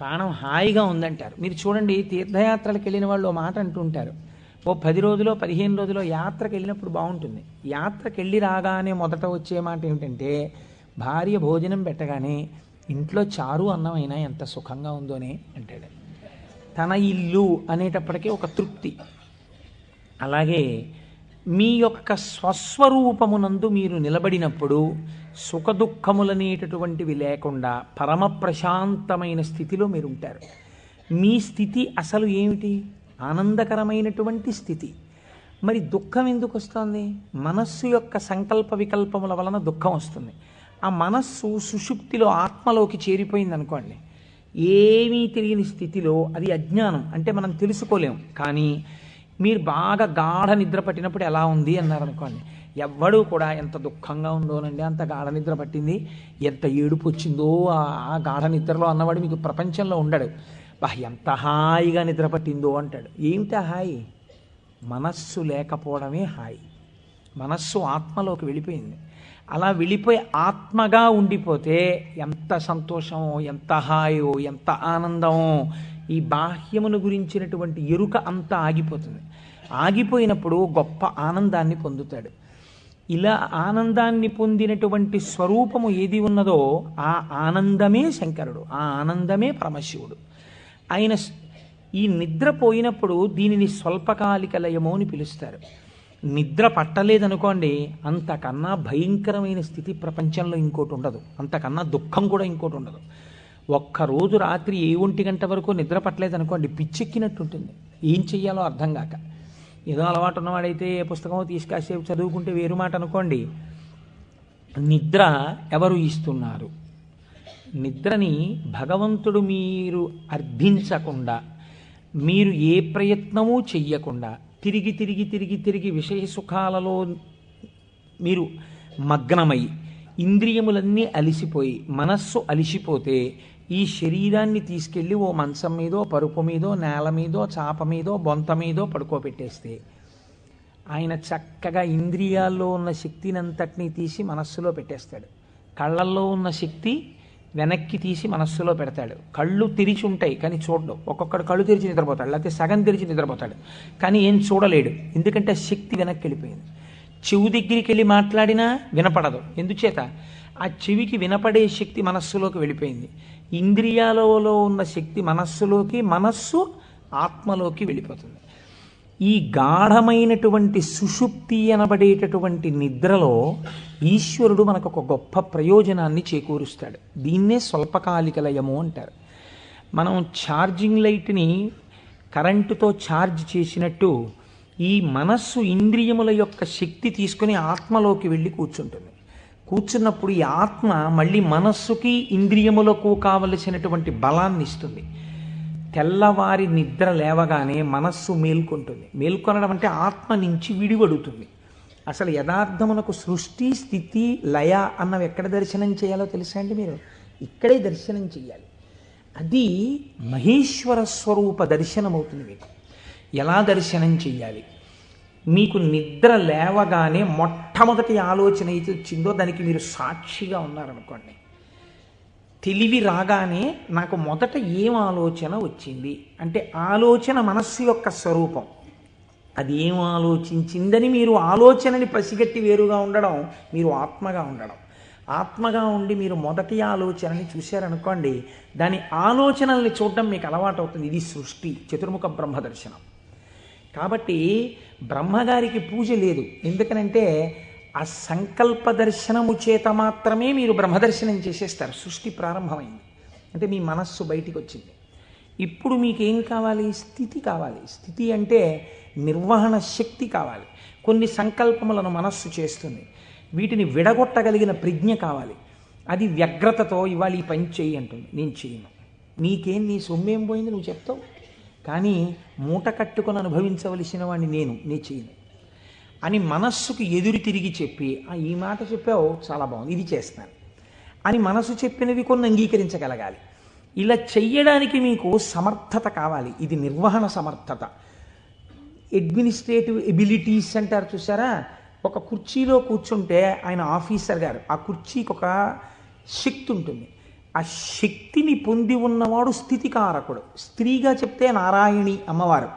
ప్రాణం హాయిగా ఉందంటారు. మీరు చూడండి, తీర్థయాత్రలకు వెళ్ళిన వాళ్ళు ఓ మాట అంటుంటారు, ఓ 10 రోజులో 15 రోజులో యాత్రకు వెళ్ళినప్పుడు బాగుంటుంది. యాత్రకు వెళ్ళి రాగానే మొదట వచ్చే మాట ఏమిటంటే, భార్య భోజనం పెట్టగానే ఇంట్లో చారు అన్నమైనా ఎంత సుఖంగా ఉందోనే అంటాడు. తన ఇల్లు అనేటప్పటికీ ఒక తృప్తి. అలాగే మీ యొక్క స్వస్వరూపమునందు మీరు నిలబడినప్పుడు సుఖదుఖములనేటటువంటివి లేకుండా పరమ ప్రశాంతమైన స్థితిలో మీరు ఉంటారు. మీ స్థితి అసలు ఏమిటి? ఆనందకరమైనటువంటి స్థితి. మరి దుఃఖం ఎందుకు వస్తుంది? మనస్సు యొక్క సంకల్ప వికల్పముల వలన దుఃఖం వస్తుంది. ఆ మనస్సు సుషుప్తిలో ఆత్మలోకి చేరిపోయింది అనుకోండి, ఏమీ తెలియని స్థితిలో, అది అజ్ఞానం అంటే మనం తెలుసుకోలేం. కానీ మీరు బాగా గాఢ నిద్ర పట్టినప్పుడు ఎలా ఉంది అన్నారనుకోండి, ఎవ్వడూ కూడా ఎంత దుఃఖంగా ఉందోనండి, అంత గాఢ నిద్ర పట్టింది, ఎంత ఏడుపు వచ్చిందో ఆ గాఢ నిద్రలో అన్నవాడు మీకు ప్రపంచంలో ఉండడు. ఎంత హాయిగా నిద్ర పట్టిందో అంటాడు. ఏమిటా హాయి? మనస్సు లేకపోవడమే హాయి. మనస్సు ఆత్మలోకి వెళ్ళిపోయింది. అలా వెళ్ళిపోయి ఆత్మగా ఉండిపోతే ఎంత సంతోషమో, ఎంత హాయో, ఎంత ఆనందమో. ఈ బాహ్యమును గురించినటువంటి ఎరుక అంతా ఆగిపోతుంది. ఆగిపోయినప్పుడు గొప్ప ఆనందాన్ని పొందుతాడు. ఇలా ఆనందాన్ని పొందినటువంటి స్వరూపము ఏది ఉన్నదో ఆ ఆనందమే శంకరుడు, ఆ ఆనందమే పరమశివుడు. ఆయన ఈ నిద్ర పోయినప్పుడు దీనిని స్వల్పకాలిక లయము అని పిలుస్తారు. నిద్ర పట్టలేదనుకోండి, అంతకన్నా భయంకరమైన స్థితి ప్రపంచంలో ఇంకోటి ఉండదు. అంతకన్నా దుఃఖం కూడా ఇంకోటి ఉండదు. ఒక్కరోజు రాత్రి 1 గంట వరకు నిద్ర పట్టలేదనుకోండి, పిచ్చెక్కినట్టు ఉంటుంది. ఏం చెయ్యాలో అర్థం కాక. ఏదో అలవాటు ఉన్నవాడైతే పుస్తకం తీసుకాసేపు చదువుకుంటే వేరు మాట అనుకోండి. నిద్ర ఎవరు ఇస్తున్నారు? నిద్రని భగవంతుడు మీరు అర్థించకుండా, మీరు ఏ ప్రయత్నమూ చెయ్యకుండా తిరిగి తిరిగి తిరిగి తిరిగి విషయ సుఖాలలో మీరు మగ్నమై ఇంద్రియములన్నీ అలిసిపోయి మనస్సు అలిసిపోతే ఈ శరీరాన్ని తీసుకెళ్ళి ఓ మంచం మీదో, పరుపు మీదో, నేల మీదో, చాప మీదో, బొంత మీదో పడుకోబెట్టేస్తే ఆయన చక్కగా ఇంద్రియాల్లో ఉన్న శక్తిని అంతటినీ తీసి మనస్సులో పెట్టేస్తాడు. కళ్ళల్లో ఉన్న శక్తి వెనక్కి తీసి మనస్సులో పెడతాడు. కళ్ళు తెరిచి ఉంటాయి కానీ చూడడు. ఒక్కొక్కడు కళ్ళు తెరిచి నిద్రపోతాడు, లేకపోతే సగం తెరిచి నిద్రపోతాడు, కానీ ఏం చూడలేడు. ఎందుకంటే శక్తి వెనక్కి వెళ్ళిపోయింది. చెవు దగ్గరికి వెళ్ళి మాట్లాడినా వినపడదు. ఎందుచేత? ఆ చెవికి వినపడే శక్తి మనస్సులోకి వెళ్ళిపోయింది. ఇంద్రియాలలో ఉన్న శక్తి మనస్సులోకి, మనస్సు ఆత్మలోకి వెళ్ళిపోతుంది. ఈ గాఢమైనటువంటి సుషుప్తి అనబడేటటువంటి నిద్రలో ఈశ్వరుడు మనకు ఒక గొప్ప ప్రయోజనాన్ని చేకూరుస్తాడు. దీన్నే స్వల్పకాలిక లయము అంటారు. మనం ఛార్జింగ్ లైట్ని కరెంటుతో ఛార్జ్ చేసినట్టు ఈ మనస్సు ఇంద్రియముల యొక్క శక్తి తీసుకుని ఆత్మలోకి వెళ్ళి కూర్చుంటుంది. కూర్చున్నప్పుడు ఈ ఆత్మ మళ్ళీ మనస్సుకి ఇంద్రియములకు కావలసినటువంటి బలాన్ని ఇస్తుంది. తెల్లవారి నిద్ర లేవగానే మనస్సు మేల్కొంటుంది. మేల్కొనడం అంటే ఆత్మ నుంచి విడివడుతుంది. అసలు యథార్థమునకు సృష్టి, స్థితి, లయ అన్నవి ఎక్కడ దర్శనం చేయాలో తెలుసా అండి? మీరు ఇక్కడే దర్శనం చేయాలి. అది మహేశ్వర స్వరూప దర్శనం అవుతుంది. మీకు ఎలా దర్శనం చెయ్యాలి? మీకు నిద్ర లేవగానే మొట్టమొదటి ఆలోచన అయితే వచ్చిందో దానికి మీరు సాక్షిగా ఉన్నారనుకోండి. తెలివి రాగానే నాకు మొదట ఏం ఆలోచన వచ్చింది అంటే ఆలోచన మనస్సు యొక్క స్వరూపం. అది ఏం ఆలోచించిందని మీరు ఆలోచనని పసిగట్టి వేరుగా ఉండడం, మీరు ఆత్మగా ఉండడం. ఆత్మగా ఉండి మీరు మొదటి ఆలోచనని చూశారనుకోండి, దాని ఆలోచనల్ని చూడడం మీకు అలవాటు అవుతుంది. ఇది సృష్టి, చతుర్ముఖ బ్రహ్మ దర్శనం. కాబట్టి బ్రహ్మగారికి పూజ లేదు. ఎందుకనంటే ఆ సంకల్ప దర్శనము చేత మాత్రమే మీరు బ్రహ్మదర్శనం చేసేస్తారు. సృష్టి ప్రారంభమైంది అంటే మీ మనస్సు బయటికి వచ్చింది. ఇప్పుడు మీకేం కావాలి? స్థితి కావాలి. స్థితి అంటే నిర్వహణ శక్తి కావాలి. కొన్ని సంకల్పములను మనస్సు చేస్తుంది, వీటిని విడగొట్టగలిగిన ప్రజ్ఞ కావాలి. అది వ్యగ్రతతో ఇవాళ ఈ పని చెయ్యి అంటుంది, నేను చేయను. నీకేం, నీ సొమ్మేం పోయింది నువ్వు చెప్తావు, కానీ మూట కట్టుకొని అనుభవించవలసిన వాడిని నేను చేయను అని మనస్సుకు ఎదురు తిరిగి చెప్పి, ఈ మాట చెప్పావు చాలా బాగుంది, ఇది చేస్తాను అని మనసు చెప్పినవి కొన్ని అంగీకరించగలగాలి. ఇలా చెయ్యడానికి మీకు సమర్థత కావాలి. ఇది నిర్వహణ సమర్థత. అడ్మినిస్ట్రేటివ్ ఎబిలిటీస్ అంటారు చూసారా? ఒక కుర్చీలో కూర్చుంటే ఆయన ఆఫీసర్ గారు, ఆ కుర్చీకి ఒక శక్తి ఉంటుంది. ఆ శక్తిని పొంది ఉన్నవాడు స్థితికారకుడు. స్త్రీగా చెప్తే నారాయణి అమ్మవారు,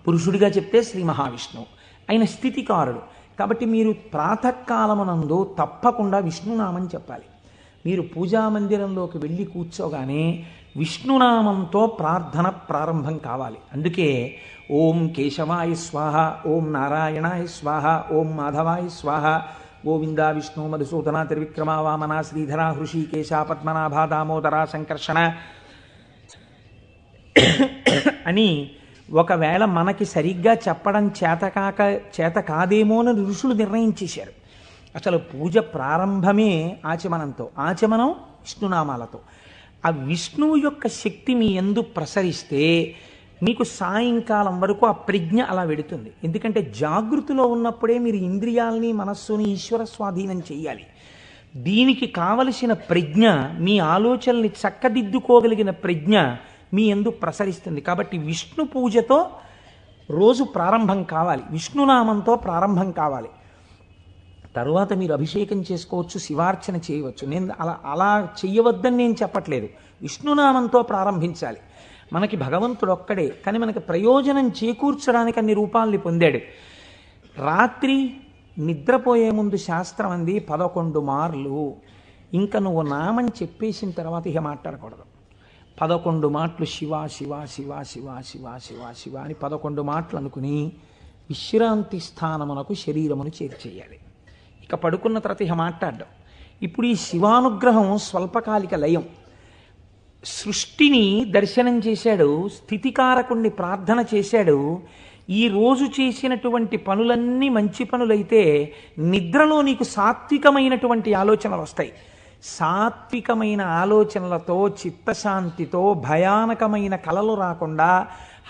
పురుషుడిగా చెప్తే శ్రీ మహావిష్ణువు. ఆయన స్థితికారుడు. కాబట్టి మీరు ప్రాతకాలమునందు తప్పకుండా విష్ణునామం చెప్పాలి. మీరు పూజామందిరంలోకి వెళ్ళి కూర్చోగానే విష్ణునామంతో ప్రార్థన ప్రారంభం కావాలి. అందుకే ఓం కేశవాయ స్వాహ, ఓం నారాయణాయ స్వాహ, ఓం మాధవాయ స్వాహ, గోవింద విష్ణు మధుసూదన త్రివిక్రమ వామన శ్రీధర హృషికేశ పద్మనాభ దామోదర సంకర్షణ అని ఒకవేళ మనకి సరిగ్గా చెప్పడం చేత కాదేమో అని ఋషులు నిర్ణయించేశారు. అసలు పూజ ప్రారంభమే ఆచమనంతో, ఆచమనం విష్ణునామాలతో. ఆ విష్ణువు యొక్క శక్తి మీ యందు ప్రసరిస్తే మీకు సాయంకాలం వరకు ఆ ప్రజ్ఞ అలా వెడుతుంది. ఎందుకంటే జాగృతిలో ఉన్నప్పుడే మీరు ఇంద్రియాలని మనస్సుని ఈశ్వర స్వాధీనం చెయ్యాలి. దీనికి కావలసిన ప్రజ్ఞ, మీ ఆలోచనల్ని చక్కదిద్దుకోగలిగిన ప్రజ్ఞ మీ యందు ప్రసరిస్తుంది. కాబట్టి విష్ణు పూజతో రోజు ప్రారంభం కావాలి, విష్ణునామంతో ప్రారంభం కావాలి. తరువాత మీరు అభిషేకం చేసుకోవచ్చు, శివార్చన చేయవచ్చు. నేను అలా చెయ్యవద్దని నేను చెప్పట్లేదు. విష్ణునామంతో ప్రారంభించాలి. మనకి భగవంతుడు ఒక్కడే, కానీ మనకి ప్రయోజనం చేకూర్చడానికి అన్ని రూపాల్ని పొందాడు. రాత్రి నిద్రపోయే ముందు శాస్త్రం అంది 11 మార్లు. ఇంకా నువ్వు నామని చెప్పేసిన తర్వాత ఇక మాట్లాడకూడదు. 11 మాటలు శివ శివ శివ శివ శివ శివ శివ అని 11 మాటలు అనుకుని విశ్రాంతి స్థానమునకు శరీరమును చేర్చేయాలి. ఇక పడుకున్న తర్వాత ఇక మాట్లాడడం. ఇప్పుడు ఈ శివానుగ్రహం స్వల్పకాలిక లయం. సృష్టిని దర్శనం చేశాడు, స్థితికారకుణ్ణి ప్రార్థన చేశాడు. ఈ రోజు చేసినటువంటి పనులన్నీ మంచి పనులైతే నిద్రలో నీకు సాత్వికమైనటువంటి ఆలోచనలు వస్తాయి. సాత్వికమైన ఆలోచనలతో, చిత్తశాంతితో, భయానకమైన కలలు రాకుండా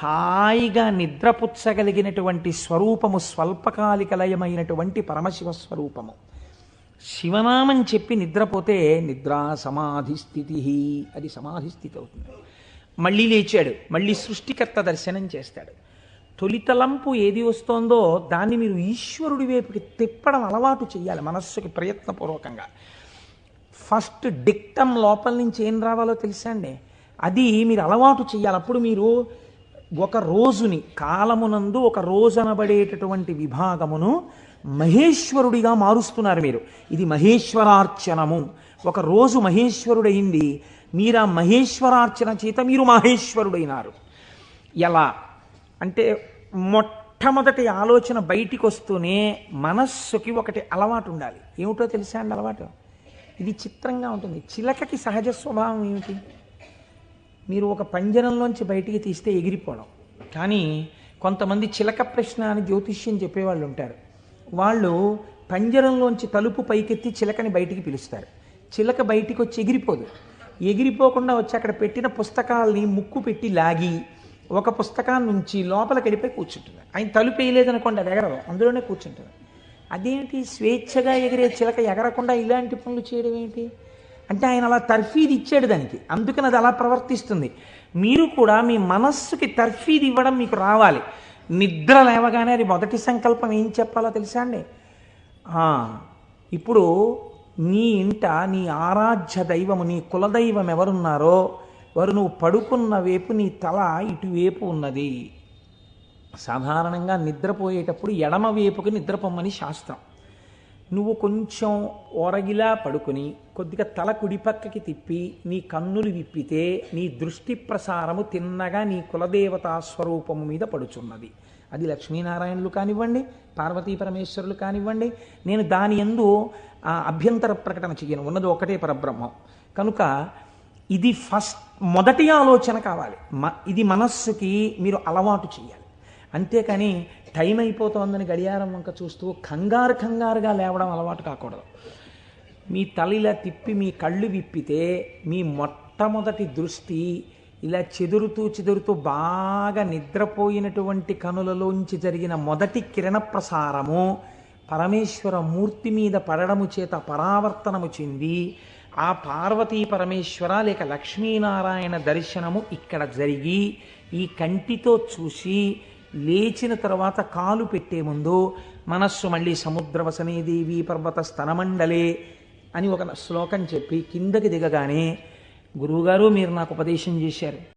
హాయిగా నిద్రపుచ్చగలిగినటువంటి స్వరూపము స్వల్పకాలిక లయమైనటువంటి పరమశివ స్వరూపము. శివనామం చెప్పి నిద్రపోతే నిద్రా సమాధి స్థితి, అది సమాధి స్థితి అవుతుంది. మళ్ళీ లేచాడు, మళ్ళీ సృష్టికర్త దర్శనం చేస్తాడు. తొలితలంపు ఏది వస్తోందో దాన్ని మీరు ఈశ్వరుడి వైపుకి తిప్పడం అలవాటు చేయాలి మనస్సుకి ప్రయత్నపూర్వకంగా. ఫస్ట్ డిక్టం లోపల నుంచి ఏం రావాలో తెలుసా అండి, అది మీరు అలవాటు చేయాలి. అప్పుడు మీరు ఒక రోజుని, కాలమునందు ఒక రోజు అనబడేటటువంటి విభాగమును మహేశ్వరుడిగా మారుస్తున్నారు మీరు. ఇది మహేశ్వరార్చనము. ఒక రోజు మహేశ్వరుడైంది, మీరు ఆ మహేశ్వరార్చన చేత మీరు మహేశ్వరుడైనారు. ఎలా అంటే మొట్టమొదటి ఆలోచన బయటికి వస్తూనే మనస్సుకి ఒకటి అలవాటు ఉండాలి. ఏమిటో తెలుసా అండి అలవాటు? ఇది చిత్రంగా ఉంటుంది. చిలకకి సహజ స్వభావం ఏమిటి? మీరు ఒక పంజరంలోంచి బయటికి తీస్తే ఎగిరిపోవడం. కానీ కొంతమంది చిలక ప్రశ్న అని జ్యోతిష్యం చెప్పేవాళ్ళు ఉంటారు. వాళ్ళు పంజరంలోంచి తలుపు పైకెత్తి చిలకని బయటికి పిలుస్తారు. చిలక బయటికి వచ్చి ఎగిరిపోదు. ఎగిరిపోకుండా వచ్చి అక్కడ పెట్టిన పుస్తకాలని ముక్కు పెట్టి లాగి ఒక పుస్తకాన్ని నుంచి లోపలికి వెళ్ళిపోయి కూర్చుంటుంది. ఆయన తలుపు వేయలేదనుకోండి, అది ఎగరదు, అందులోనే కూర్చుంటుంది. అదేంటి స్వేచ్ఛగా ఎగిరే చిలక ఎగరకుండా ఇలాంటి పనులు చేయడం ఏంటి అంటే ఆయన అలా తర్ఫీదు ఇచ్చాడు దానికి, అందుకని అది అలా ప్రవర్తిస్తుంది. మీరు కూడా మీ మనస్సుకి తర్ఫీదు ఇవ్వడం మీకు రావాలి. నిద్ర లేవగానే అది మొదటి సంకల్పం ఏం చెప్పాలో తెలుసా అండి? ఇప్పుడు నీ ఇంట నీ ఆరాధ్య దైవము, నీ కులదైవం ఎవరున్నారో వారు నువ్వు పడుకున్న వైపు నీ తల ఇటువైపు ఉన్నది. సాధారణంగా నిద్రపోయేటప్పుడు ఎడమ వైపుకి నిద్రపోమ్మని శాస్త్రం. నువ్వు కొంచెం ఓరగిలా పడుకుని కొద్దిగా తల కుడిపక్కకి తిప్పి నీ కన్నులు విప్పితే నీ దృష్టి ప్రసారము తిన్నగా నీ కులదేవతా స్వరూపము మీద పడుచున్నది. అది లక్ష్మీనారాయణులు కానివ్వండి, పార్వతీ పరమేశ్వరులు కానివ్వండి. నేను దాని యందు అభ్యంతర ప్రకటన చెయ్యను, ఉన్నది ఒకటే పరబ్రహ్మం. కనుక ఇది మొదటి ఆలోచన కావాలి. ఇది మనస్సుకి మీరు చేయాలి. అంతేకాని టైం అయిపోతోందని గడియారం వంక చూస్తూ కంగారుగా లేవడం అలవాటు కాకూడదు. మీ తల తిప్పి మీ కళ్ళు విప్పితే మీ మొట్టమొదటి దృష్టి ఇలా చెదురుతూ బాగా నిద్రపోయినటువంటి కనులలోంచి జరిగిన మొదటి కిరణ ప్రసారము పరమేశ్వర మూర్తి మీద పడడము చేత పరావర్తనము చెంది ఆ పార్వతీ పరమేశ్వర లేక లక్ష్మీనారాయణ దర్శనము ఇక్కడ జరిగి ఈ కంటితో చూసి లేచిన తర్వాత కాలు పెట్టే ముందు మనస్సు మళ్ళీ సముద్రవసనే దేవి పర్వత స్తనమండలే అని ఒక శ్లోకం చెప్పి కిందకి దిగగానే గురువుగారు మీరు నాకు ఉపదేశం చేశారు